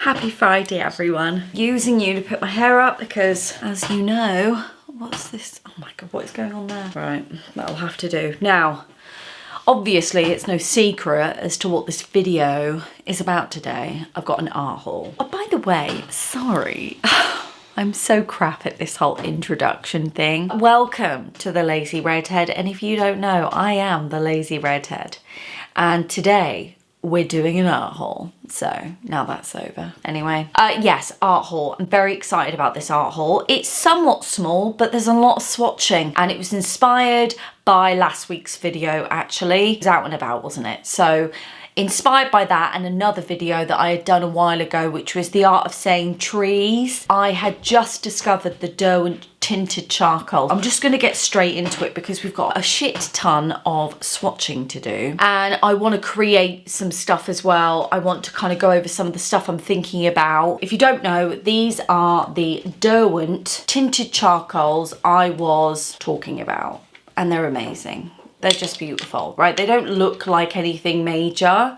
Happy Friday, everyone. Using you to put my hair up because, as you know, what's this? Oh my God, what is going on there? Right, that'll have to do. Now, obviously, it's no secret as to what this video is about today. I've got an art haul. Oh, by the way, sorry. I'm so crap at this whole introduction thing. Welcome to the Lazy Redhead, and if you don't know, I am the Lazy Redhead. And today, we're doing an art haul. So now that's over. Anyway, yes, art haul. I'm very excited about this art haul. It's somewhat small, but there's a lot of swatching, and it was inspired by last week's video, actually. It was out and about, wasn't it? So inspired by that and another video that I had done a while ago, which was the art of saying trees. I had just discovered the Derwent tinted charcoal. I'm just going to get straight into it because we've got a shit ton of swatching to do, and I want to create some stuff as well. I want to kind of go over some of the stuff I'm thinking about. If you don't know, these are the Derwent tinted charcoals I was talking about, and they're amazing. They're just beautiful, right? They don't look like anything major.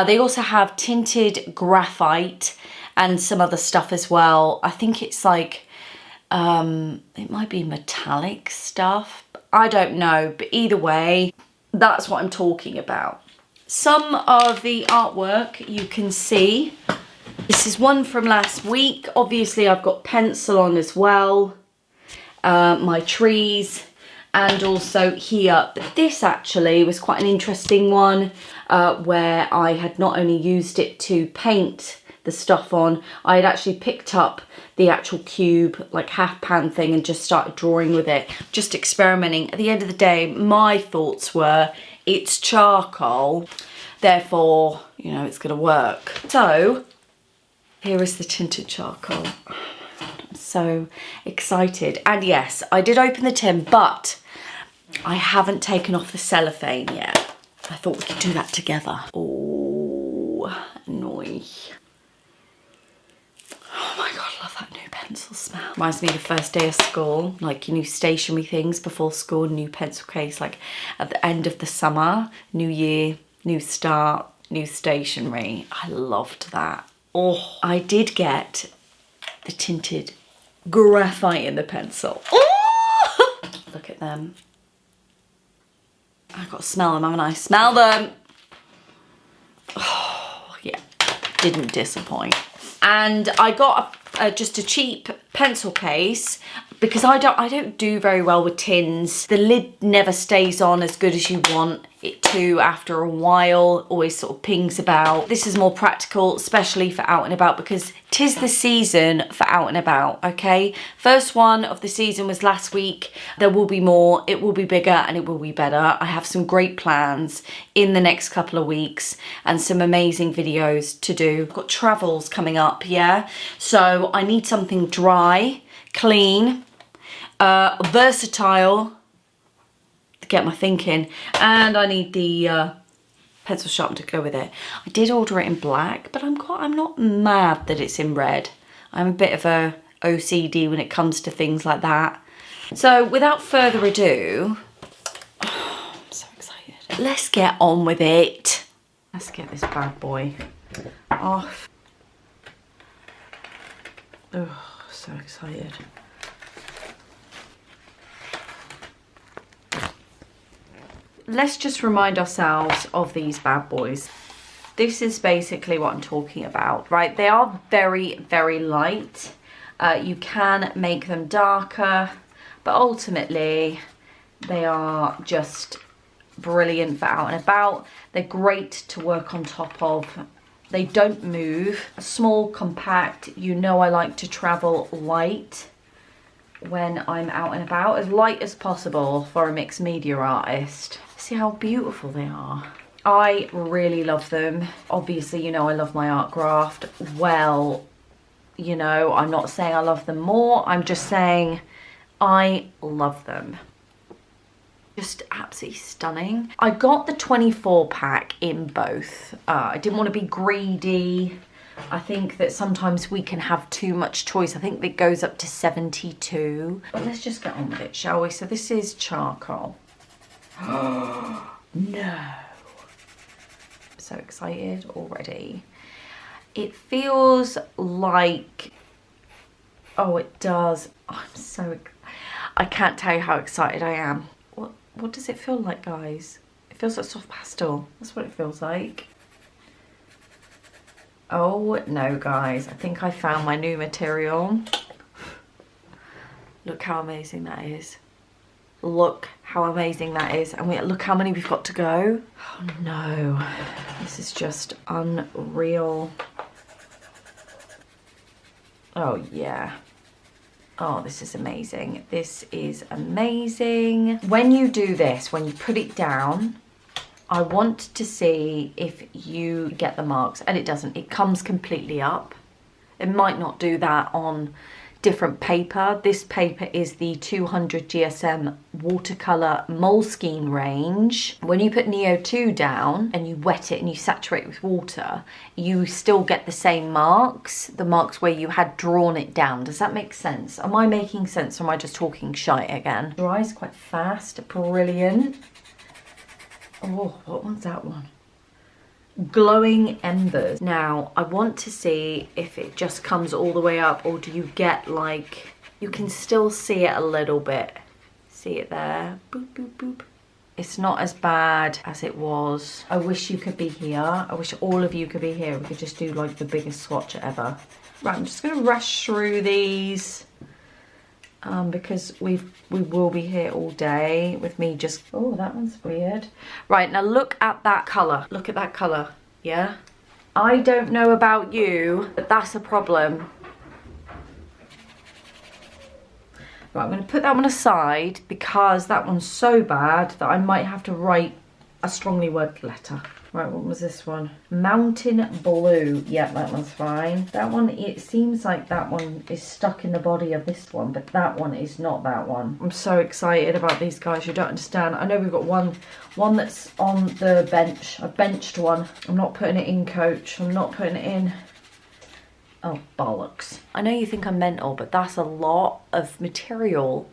They also have tinted graphite and some other stuff as well. I think it's like, it might be metallic stuff. I don't know, but either way, that's what I'm talking about. Some of the artwork you can see. This is one from last week. Obviously, I've got pencil on as well. My trees. And also here, but this actually was quite an interesting one where I had not only used it to paint the stuff on, I had actually picked up the actual cube, like half pan thing, and just started drawing with it, just experimenting. At the end of the day, my thoughts were, it's charcoal, therefore, you know, it's gonna work. So, here is the tinted charcoal. So excited. And yes, I did open the tin, but I haven't taken off the cellophane yet. I thought we could do that together. Oh, annoying. Oh my God, I love that new pencil smell. Reminds me of the first day of school, like your new stationery things before school, new pencil case, like at the end of the summer, new year, new start, new stationery. I loved that. Oh, I did get the tinted graphite in the pencil. Oh! Look at them. I've got to smell them, haven't I? Smell them. Oh, yeah, didn't disappoint. And I got just a cheap pencil case because I don't do very well with tins. The lid never stays on as good as you want it to after a while, always sort of pings about. This is more practical, especially for out and about, because 'tis the season for out and about, okay? First one of the season was last week. There will be more, it will be bigger, and it will be better. I have some great plans in the next couple of weeks and some amazing videos to do. I've got travels coming up, yeah? So I need something dry, clean, versatile, get my thinking, and I need the pencil sharpener to go with it. I did order it in black, but I'm not mad that it's in red. I'm a bit of a OCD when it comes to things like that. So without further ado, oh, I'm so excited. Let's get on with it. Let's get this bad boy off. Oh, so excited. Let's just remind ourselves of these bad boys. This is basically what I'm talking about, right? They are very, very light. You can make them darker, but ultimately they are just brilliant for out and about. They're great to work on top of. They don't move. Small, compact. You know I like to travel light when I'm out and about, as light as possible for a mixed media artist. See how beautiful they are. I really love them. Obviously, you know I love my art graft. Well, you know, I'm not saying I love them more. I'm just saying I love them. Just absolutely stunning. I got the 24 pack in both. I didn't want to be greedy. I think that sometimes we can have too much choice. I think it goes up to 72. But let's just get on with it, shall we? So this is charcoal. No. I'm so excited already. It feels like, oh, it does. Oh, I can't tell you how excited I am. What does it feel like, guys? It feels like soft pastel. That's what it feels like. Oh no, guys, I think I found my new material. Look how amazing that is. Look how amazing that is. And look how many we've got to go. Oh no, this is just unreal. Oh yeah. Oh, this is amazing. This is amazing. When you do this, when you put it down, I want to see if you get the marks, and it doesn't. It comes completely up. It might not do that on different paper. This paper is the 200 GSM watercolor Moleskine range. When you put Neo 2 down and you wet it and you saturate it with water, you still get the same marks, the marks where you had drawn it down. Does that make sense? Am I making sense, or am I just talking shite again? Dries quite fast. Brilliant. Oh, what one's that one? Glowing Embers. Now, I want to see if it just comes all the way up, or do you get like, you can still see it a little bit. See it there? Boop, boop, boop. It's not as bad as it was. I wish you could be here. I wish all of you could be here. We could just do like the biggest swatch ever. Right, I'm just gonna rush through these. Because we will be here all day with me just, oh, that one's weird. Right, now look at that colour. Look at that colour, yeah? I don't know about you, but that's a problem. Right, I'm going to put that one aside because that one's so bad that I might have to write a strongly worded letter. Right, what was this one? Mountain Blue. Yeah, that one's fine. That one, it seems like that one is stuck in the body of this one, but that one is not that one. I'm so excited about these guys, you don't understand. I know we've got one that's on the bench. I benched one. I'm not putting it in, coach. I'm not putting it in. Oh, bollocks. I know you think I'm mental, but that's a lot of material.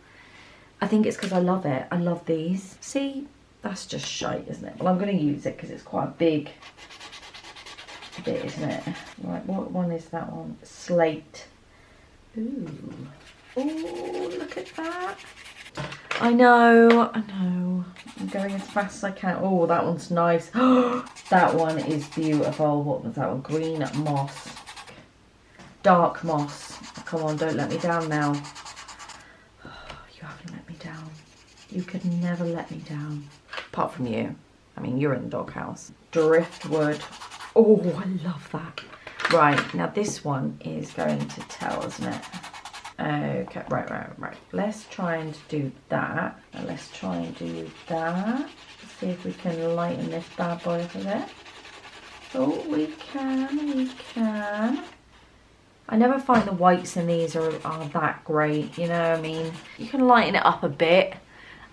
I think it's because I love it. I love these. See? That's just shite, isn't it? Well, I'm going to use it because it's quite a big bit, isn't it? Right, what one is that one? Slate. Ooh. Oh, look at that. I know. I'm going as fast as I can. Oh, that one's nice. That one is beautiful. What was that one? Green moss. Dark moss. Come on, don't let me down now. You haven't let me down. You could never let me down. Apart from you. I mean, you're in the doghouse. Driftwood. Oh, I love that. Right, now this one is going to tell, isn't it? Okay, right. Let's try and do that. Now let's try and do that. Let's see if we can lighten this bad boy up a bit. Oh, we can. I never find the whites in these are that great, you know what I mean? You can lighten it up a bit.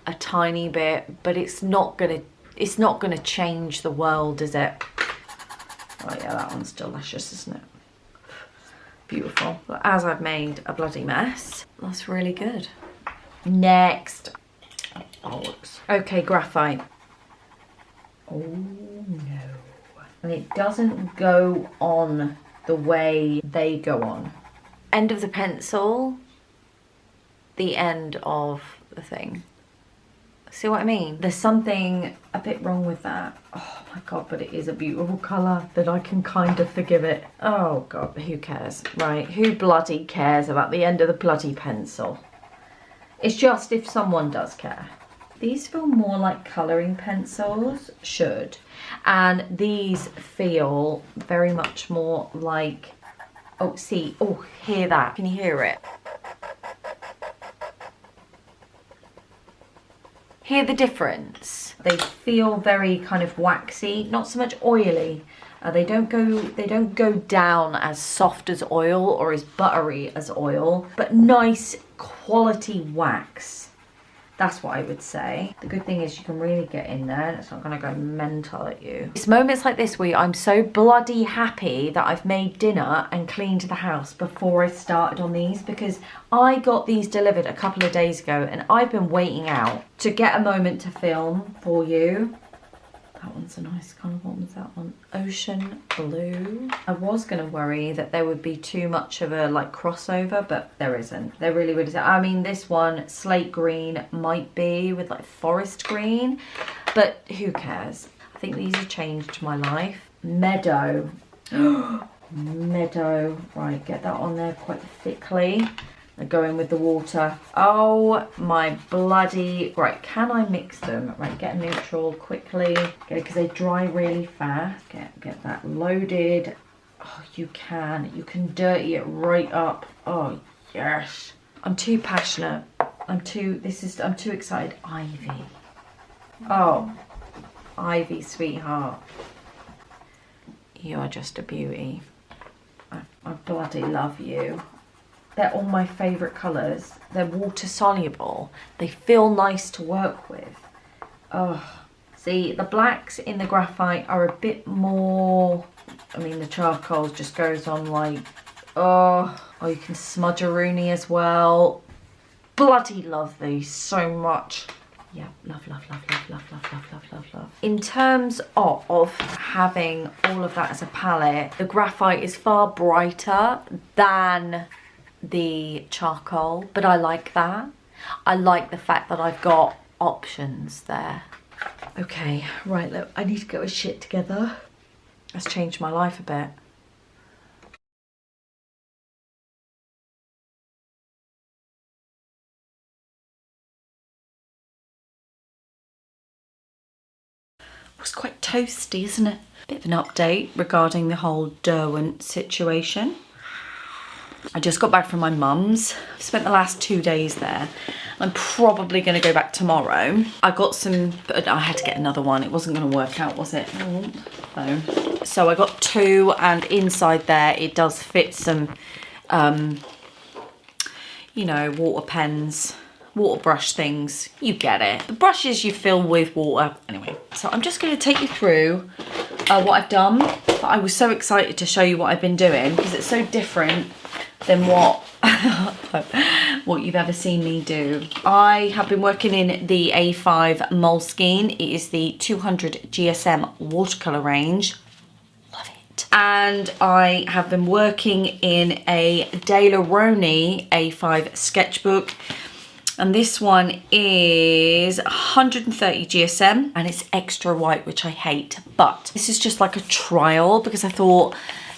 A tiny bit, but it's not gonna change the world, is it? Oh yeah, that one's delicious, isn't it? Beautiful. But as I've made a bloody mess, that's really good. Next. Oh, bollocks. Okay, graphite. Oh no. And it doesn't go on the way they go on. End of the pencil, the end of the thing. See what I mean? There's something a bit wrong with that. Oh my god, but it is a beautiful colour that I can kind of forgive it. Oh god, who cares? Right, who bloody cares about the end of the bloody pencil? It's just if someone does care. These feel more like colouring pencils, should. And these feel very much more like, oh, see, oh, hear that. Can you hear it? Hear the difference? They feel very kind of waxy, not so much oily. They don't go down as soft as oil or as buttery as oil, but nice quality wax. That's what I would say. The good thing is you can really get in there and it's not going to go mental at you. It's moments like this where I'm so bloody happy that I've made dinner and cleaned the house before I started on these, because I got these delivered a couple of days ago and I've been waiting out to get a moment to film for you. That one's a nice colour. What was that one? Ocean blue. I was going to worry that there would be too much of a like crossover, but there isn't. There really isn't. I mean, this one, slate green, might be with like forest green, but who cares? I think these have changed my life. Meadow. Meadow. Right, get that on there quite thickly. And go in with the water. Oh my bloody... Right, can I mix them? Right, get a neutral quickly. Okay, because they dry really fast. Get that loaded. Oh, you can. You can dirty it right up. Oh, yes. I'm too passionate. I'm too excited. Ivy. Oh, Ivy, sweetheart. You are just a beauty. I bloody love you. They're all my favourite colours. They're water soluble. They feel nice to work with. Oh, see, the blacks in the graphite are a bit more... I mean, the charcoal just goes on like... Oh, you can smudge a Rooney as well. Bloody love these so much. Yeah, love, love, love, love, love, love, love, love, love, love. In terms of having all of that as a palette, the graphite is far brighter than the charcoal, but I like that. I like the fact that I've got options there. Okay, right, look, I need to get my shit together. That's changed my life a bit. It's quite toasty, isn't it? Bit of an update regarding the whole Derwent situation. I just got back from my mum's. I've spent the last 2 days there. I'm probably going to go back tomorrow. I got some, but I had to get another one. It wasn't going to work out, was it? No. So I got 2, and inside there it does fit some, you know, water pens, water brush things. You get it. The brushes you fill with water. Anyway, so I'm just going to take you through what I've done. But I was so excited to show you what I've been doing because it's so different than what you've ever seen me do. I have been working in the A5 Moleskine. It is the 200 GSM watercolour range. Love it. And I have been working in a Daler-Rowney A5 sketchbook. And this one is 130 GSM and it's extra white, which I hate. But this is just like a trial because I thought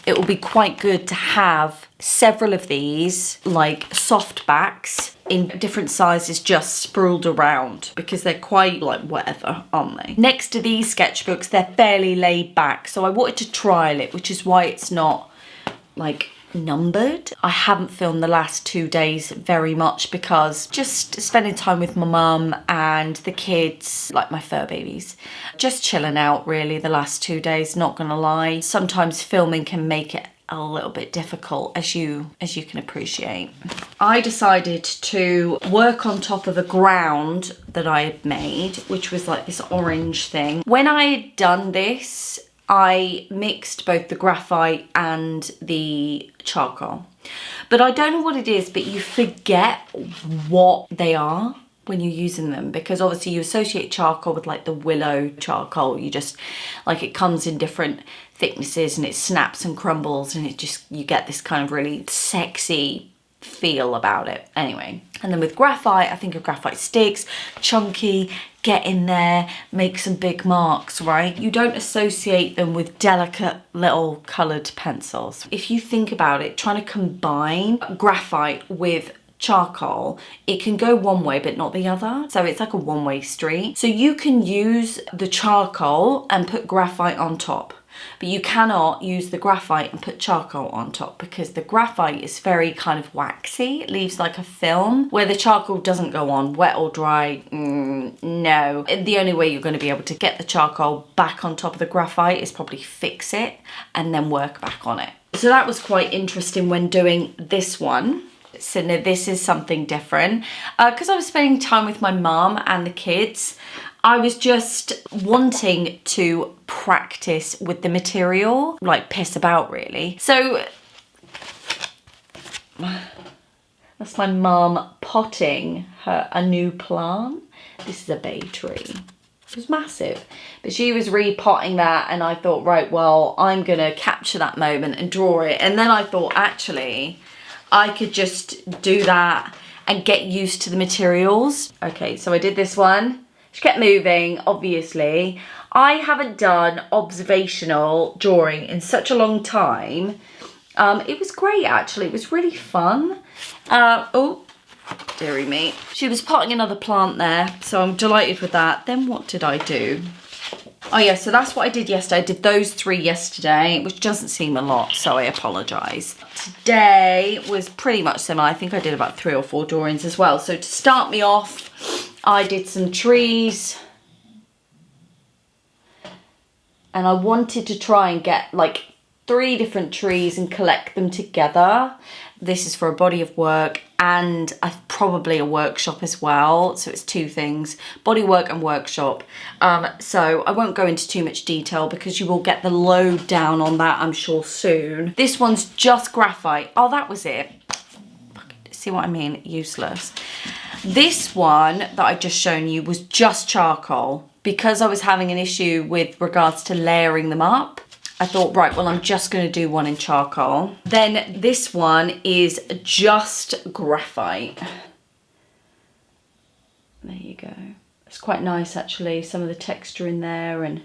it will be quite good to have several of these like soft backs in different sizes just sprawled around because they're quite like whatever, aren't they? Next to these sketchbooks, they're fairly laid back. So I wanted to trial it, which is why it's not like numbered. I haven't filmed the last 2 days very much because just spending time with my mum and the kids, like my fur babies, just chilling out really the last 2 days, not gonna lie. Sometimes filming can make it a little bit difficult, as you can appreciate. I decided to work on top of a ground that I had made, which was like this orange thing. When I had done this, I mixed both the graphite and the charcoal. But I don't know what it is, but you forget what they are when you're using them, because obviously you associate charcoal with like the willow charcoal. You just, like, it comes in different thicknesses and it snaps and crumbles and it just, you get this kind of really sexy feel about it. Anyway, and then with graphite, I think of graphite sticks, chunky, get in there, make some big marks, right? You don't associate them with delicate little coloured pencils. If you think about it, trying to combine graphite with charcoal, it can go one way but not the other, so it's like a one-way street. So you can use the charcoal and put graphite on top, but you cannot use the graphite and put charcoal on top because the graphite is very kind of waxy. It leaves like a film where the charcoal doesn't go on, wet or dry. No. The only way you're going to be able to get the charcoal back on top of the graphite is probably fix it and then work back on it. So that was quite interesting when doing this one. So now this is something different because I was spending time with my mum and the kids. I was just wanting to practice with the material, like piss about really. So that's my mum potting a new plant. This is a bay tree. It was massive. But she was repotting that and I thought, right, well, I'm going to capture that moment and draw it. And then I thought, actually, I could just do that and get used to the materials. Okay, so I did this one. She kept moving, obviously. I haven't done observational drawing in such a long time. It was great, actually. It was really fun. Oh, dearie me. She was potting another plant there, so I'm delighted with that. Then what did I do? Oh yeah, so that's what I did yesterday. I did those 3 yesterday, which doesn't seem a lot, so I apologise. Today was pretty much similar. I think I did about 3 or 4 drawings as well. So to start me off, I did some trees. And I wanted to try and get like 3 different trees and collect them together. This is for a body of work and probably a workshop as well. So it's 2 things, body work and workshop. So I won't go into too much detail because you will get the lowdown on that, I'm sure, soon. This one's just graphite. Oh, that was it. See what I mean? Useless. This one that I've just shown you was just charcoal. Because I was having an issue with regards to layering them up, I thought, right, well, I'm just going to do one in charcoal. Then this one is just graphite. There you go. It's quite nice, actually. Some of the texture in there and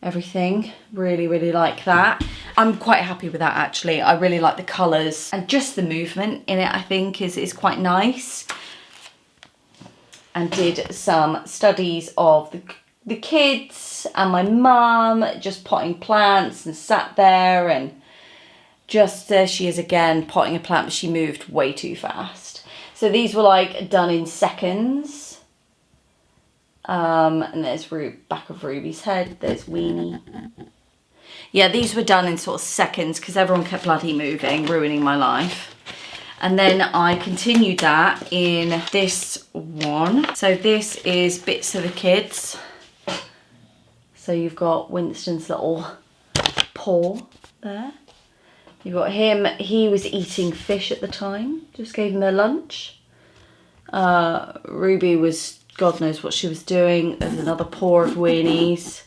everything. Really, really like that. I'm quite happy with that, actually. I really like the colours and just the movement in it, I think, is quite nice. And did some studies of the kids and my mum just potting plants and sat there, and just there she is again potting a plant, but she moved way too fast. So these were like done in seconds. And there's back of Ruby's head, there's Weenie. Yeah, these were done in sort of seconds because everyone kept bloody moving, ruining my life. And then I continued that in this one. So this is bits of the kids. So you've got Winston's little paw there. You've got him, he was eating fish at the time, just gave him their lunch. Ruby was, God knows what she was doing. There's another paw of weenies.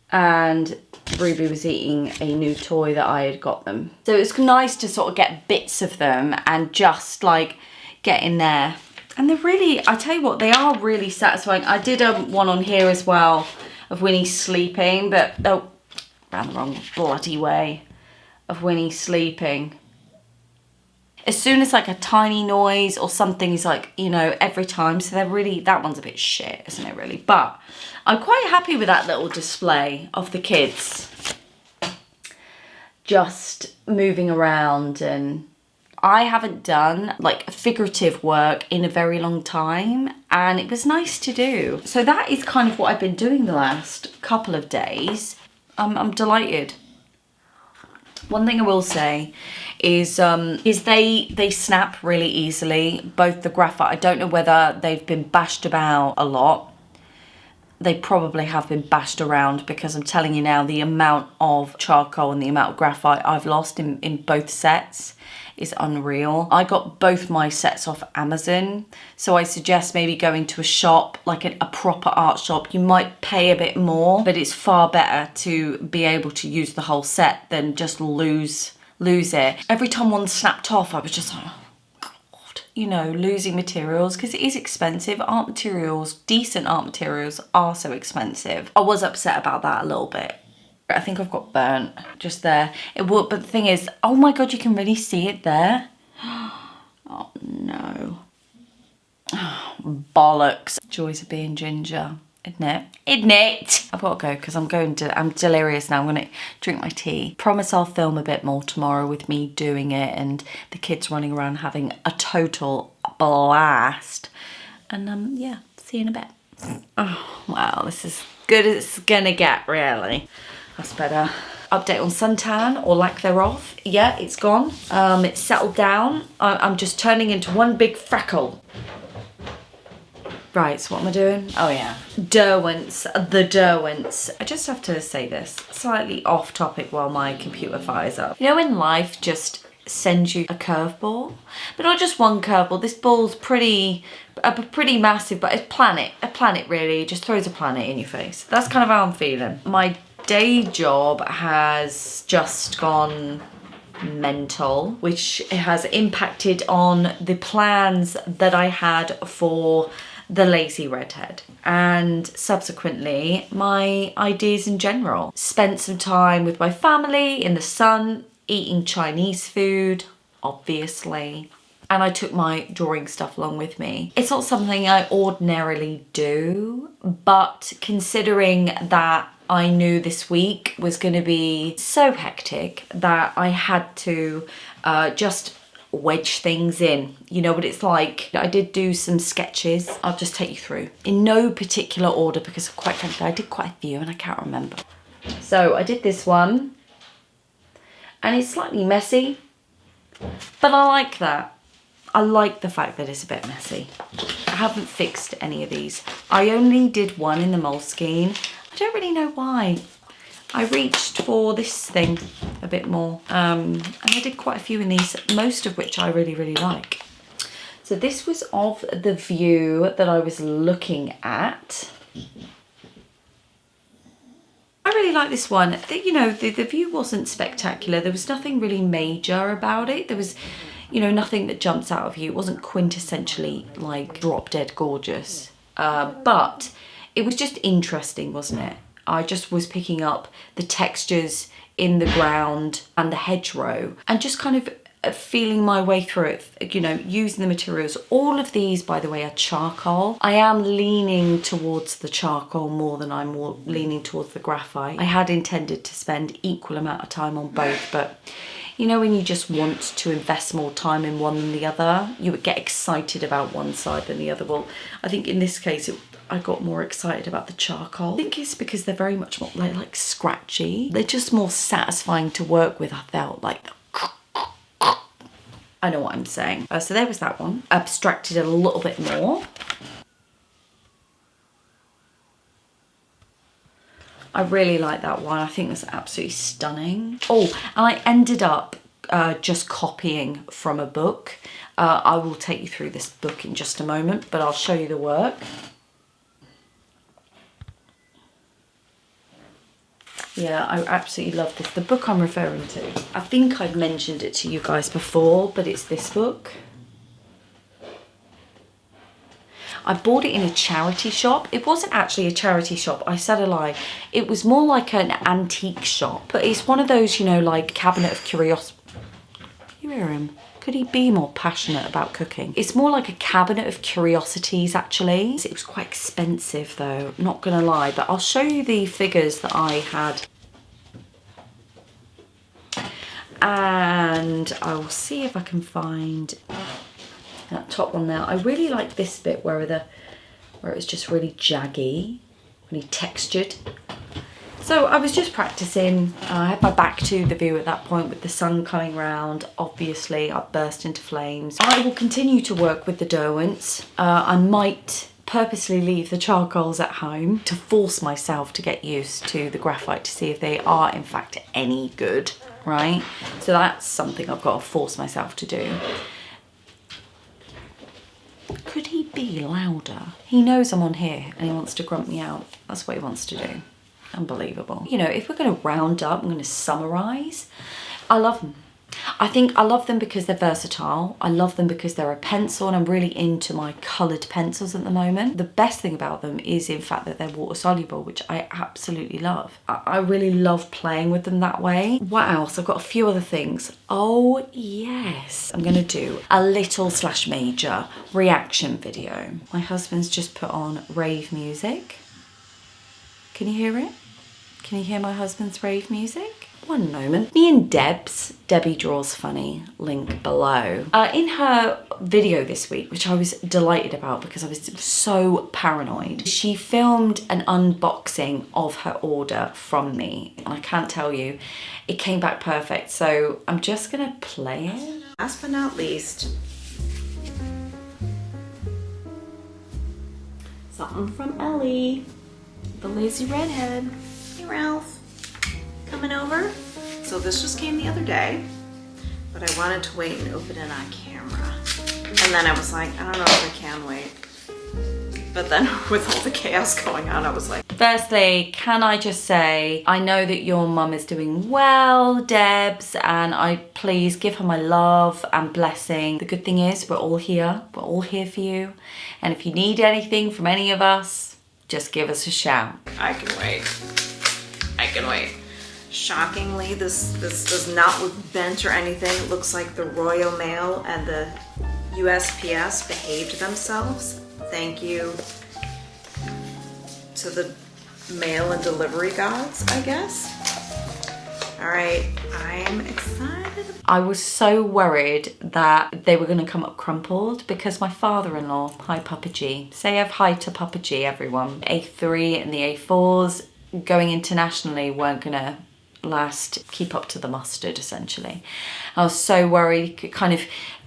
And Ruby was eating a new toy that I had got them. So it's nice to sort of get bits of them and just like get in there. And they're really, I tell you what, they are really satisfying. I did one on here as well of Winnie sleeping, but oh, ran the wrong bloody way of Winnie sleeping. As soon as like a tiny noise or something is like, you know, every time. So they're really, that one's a bit shit, isn't it really? But I'm quite happy with that little display of the kids just moving around. And I haven't done like figurative work in a very long time, and it was nice to do. So that is kind of what I've been doing the last couple of days. I'm delighted. One thing I will say is they snap really easily. Both the graphite, I don't know whether they've been bashed about a lot. They probably have been bashed around, because I'm telling you now, the amount of charcoal and the amount of graphite I've lost in both sets is unreal. I got both my sets off Amazon, so I suggest maybe going to a shop, like a proper art shop. You might pay a bit more, but it's far better to be able to use the whole set than just lose it. Every time one snapped off, I was just like, oh God, you know, losing materials, because it is expensive. Art materials, decent art materials are so expensive. I was upset about that a little bit. I think I've got burnt just there. But the thing is, oh my God, you can really see it there. Oh no. Oh, bollocks. Joys of being ginger, isn't it? Isn't it? I've got to go because I'm delirious now. I'm going to drink my tea. Promise I'll film a bit more tomorrow with me doing it and the kids running around having a total blast. And yeah, see you in a bit. Oh, wow, this is good as it's gonna get, really. That's better. Update on suntan, or lack thereof. Yeah, it's gone. It's settled down. I'm just turning into one big freckle. Right, so what am I doing? Oh yeah. Derwents, the Derwents. I just have to say this, slightly off topic while my computer fires up. You know when life just sends you a curveball, but not just one curveball. This ball's pretty massive, but it's a planet really. It just throws a planet in your face. That's kind of how I'm feeling. My day job has just gone mental, which has impacted on the plans that I had for the lazy redhead, and subsequently my ideas in general. Spent some time with my family in the sun, eating Chinese food, obviously, and I took my drawing stuff along with me. It's not something I ordinarily do, but considering that I knew this week was going to be so hectic that I had to just wedge things in. You know what it's like. I did do some sketches. I'll just take you through in no particular order because quite frankly I did quite a few and I can't remember. So I did this one and it's slightly messy, but I like that. I like the fact that it's a bit messy. I haven't fixed any of these. I only did one in the Moleskine. I don't really know why. I reached for this thing a bit more, and I did quite a few in these, most of which I really, really like. So this was of the view that I was looking at. I really like this one. You know, the view wasn't spectacular. There was nothing really major about it. There was, you know, nothing that jumps out of you. It wasn't quintessentially like drop dead gorgeous, but it was just interesting, wasn't it? I just was picking up the textures in the ground and the hedgerow and just kind of feeling my way through it, you know, using the materials. All of these, by the way, are charcoal. I am leaning towards the charcoal more than I'm leaning towards the graphite. I had intended to spend equal amount of time on both, but you know when you just want to invest more time in one than the other, you would get excited about one side than the other. Well, I think in this case, I got more excited about the charcoal. I think it's because they're very much more like scratchy. They're just more satisfying to work with, I felt like. I know what I'm saying. So there was that one. Abstracted a little bit more. I really like that one. I think that's absolutely stunning. Oh, and I ended up just copying from a book. I will take you through this book in just a moment, but I'll show you the work. Yeah, I absolutely love this. The book I'm referring to, I think I've mentioned it to you guys before, but it's this book. I bought it in a charity shop. It wasn't actually a charity shop, I said a lie. It was more like an antique shop, but it's one of those, you know, like cabinet of curiosity. You hear him? Could he be more passionate about cooking? It's more like a cabinet of curiosities, actually. It was quite expensive though, not gonna lie, but I'll show you the figures that I had. And I will see if I can find that top one there. I really like this bit where it's just really jaggy, really textured. So I was just practicing. I had my back to the view at that point with the sun coming round. Obviously, I burst into flames. I will continue to work with the Derwents. I might purposely leave the charcoals at home to force myself to get used to the graphite to see if they are in fact any good, right? So that's something I've got to force myself to do. Could he be louder? He knows I'm on here and he wants to grump me out. That's what he wants to do. Unbelievable. You know, if we're going to round up, I'm going to summarise. I love them. I think I love them because they're versatile. I love them because they're a pencil and I'm really into my coloured pencils at the moment. The best thing about them is in fact that they're water soluble, which I absolutely love. I really love playing with them that way. What else? I've got a few other things. Oh yes. I'm going to do a little / major reaction video. My husband's just put on rave music. Can you hear it? Can you hear my husband's rave music? One moment. Me and Debbie Draws Funny, link below. In her video this week, which I was delighted about because I was so paranoid, she filmed an unboxing of her order from me. And I can't tell you, it came back perfect. So I'm just gonna play it. Last but not least, something from Ellie, the lazy redhead. Hey Ralph, coming over? So this just came the other day, but I wanted to wait and open it on camera. And then I was like, I don't know if I can wait. But then with all the chaos going on, I was like... Firstly, can I just say, I know that your mum is doing well, Debs, and I please give her my love and blessing. The good thing is we're all here. We're all here for you. And if you need anything from any of us, just give us a shout. I can wait. I can wait. Shockingly, this does not look bent or anything. It looks like the Royal Mail and the USPS behaved themselves. Thank you to the mail and delivery gods, I guess. All right, I'm excited. I was so worried that they were going to come up crumpled because my father-in-law, hi Papa G, say hi to Papa G, everyone. A3 and the A4s going internationally weren't going to keep up to the mustard, essentially. I was so worried, kind of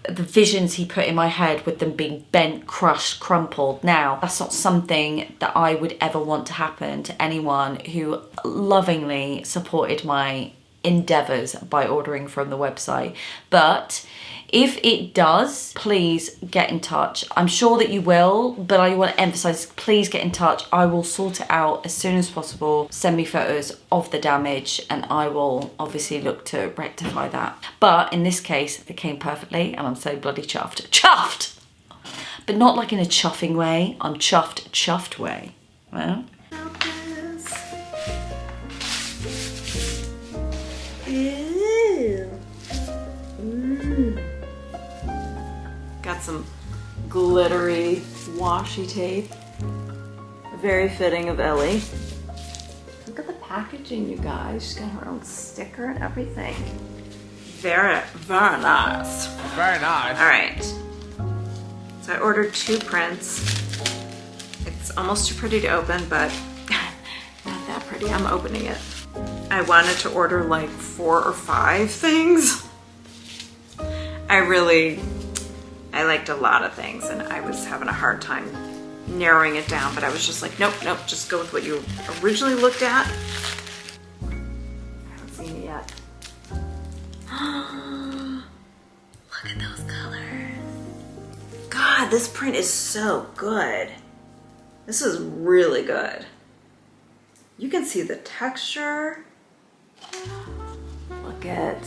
the visions he put in my head with them being bent, crushed, crumpled. Now, that's not something that I would ever want to happen to anyone who lovingly supported my endeavors by ordering from the website. But if it does, please get in touch. I'm sure that you will, but I want to emphasize, please get in touch. I will sort it out as soon as possible. Send me photos of the damage and I will obviously look to rectify that. But in this case, it came perfectly and I'm so bloody chuffed. Chuffed! But not like in a chuffing way. I'm chuffed way. Well. Got some glittery washi tape. Very fitting of Ellie. Look at the packaging, you guys. She's got her own sticker and everything. Very, very nice. Very nice. All right. So I ordered 2 prints. It's almost too pretty to open, but not that pretty. I'm opening it. I wanted to order like 4 or 5 things. I liked a lot of things and I was having a hard time narrowing it down, but I was just like, nope, just go with what you originally looked at. I haven't seen it yet. Look at those colors. God, this print is so good. This is really good. You can see the texture. Look at.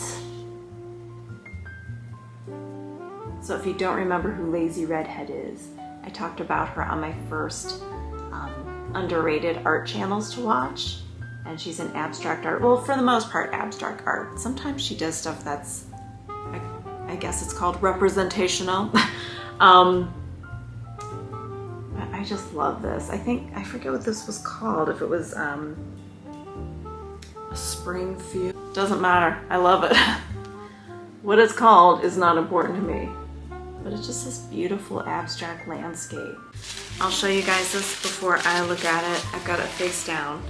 So if you don't remember who Lazy Redhead is, I talked about her on my first underrated art channels to watch. And she's an abstract art, well, for the most part, abstract art. Sometimes she does stuff that's, I guess it's called representational. I just love this. I forget what this was called, if it was a spring field. Doesn't matter, I love it. What it's called is not important to me. But it's just this beautiful abstract landscape. I'll show you guys this before I look at it. I've got it face down.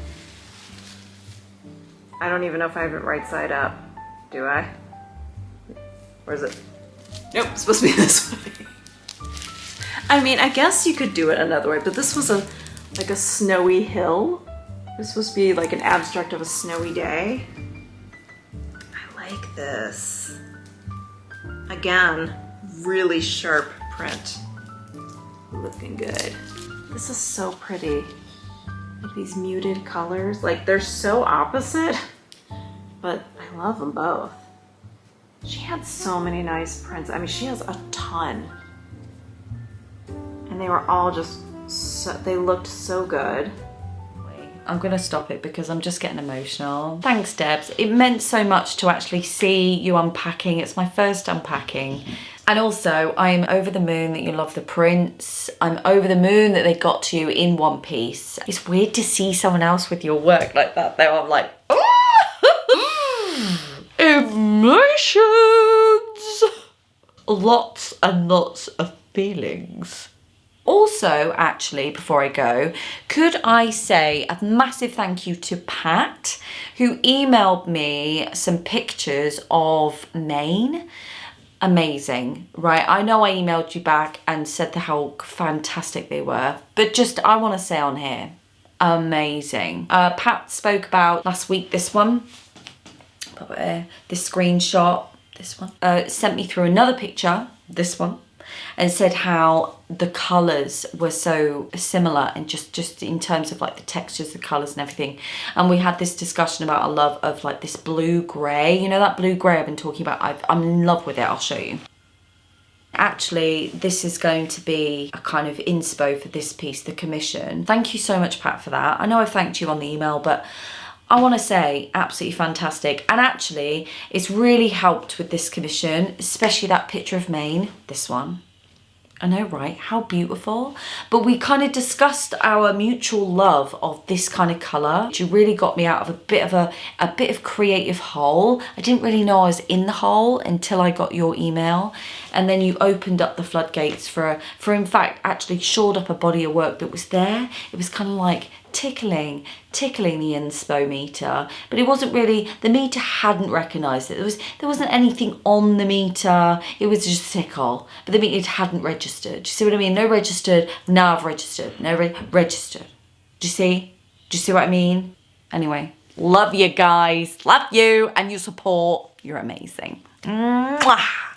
I don't even know if I have it right side up. Do I? Where is it? Nope, it's supposed to be this way. I mean, I guess you could do it another way, but this was like a snowy hill. It was supposed to be like an abstract of a snowy day. I like this. Again, really sharp print. Looking good. This is so pretty. Like these muted colors, like they're so opposite, but I love them both. She had so many nice prints. I mean, she has a ton. And they were all just, they looked so good. I'm gonna stop it because I'm just getting emotional. Thanks, Debs. It meant so much to actually see you unpacking. It's my first unpacking. And also, I'm over the moon that you love the prints. I'm over the moon that they got to you in one piece. It's weird to see someone else with your work like that though. I'm like, oh! Emotions! Lots and lots of feelings. Also, actually, before I go, could I say a massive thank you to Pat, who emailed me some pictures of Maine. Amazing, right? I know I emailed you back and said how fantastic they were, but just, I want to say on here, amazing. Pat spoke about last week, this one, this screenshot. this one, sent me through another picture, this one, and said how the colours were so similar, and just in terms of like the textures, the colours and everything. And we had this discussion about our love of like this blue grey, you know, that blue grey I've been talking about. I'm in love with it. I'll show you. Actually, this is going to be a kind of inspo for this piece, the commission. Thank you so much, Pat, for that. I know I thanked you on the email, but I want to say absolutely fantastic. And actually, it's really helped with this commission, especially that picture of Maine, this one. I know, right? How beautiful. But we kind of discussed our mutual love of this kind of colour. She really got me out of a bit of creative hole. I didn't really know I was in the hole until I got your email. And then you opened up the floodgates for in fact, actually shored up a body of work that was there. It was kind of like tickling the inspo meter, but it wasn't really, the meter hadn't recognised it. There wasn't anything on the meter, it was just tickle, but the meter, it hadn't registered. Do you see what I mean? No registered, now I've registered, no registered. Do you see? Do you see what I mean? Anyway, love you guys, love you and your support. You're amazing. Mwah.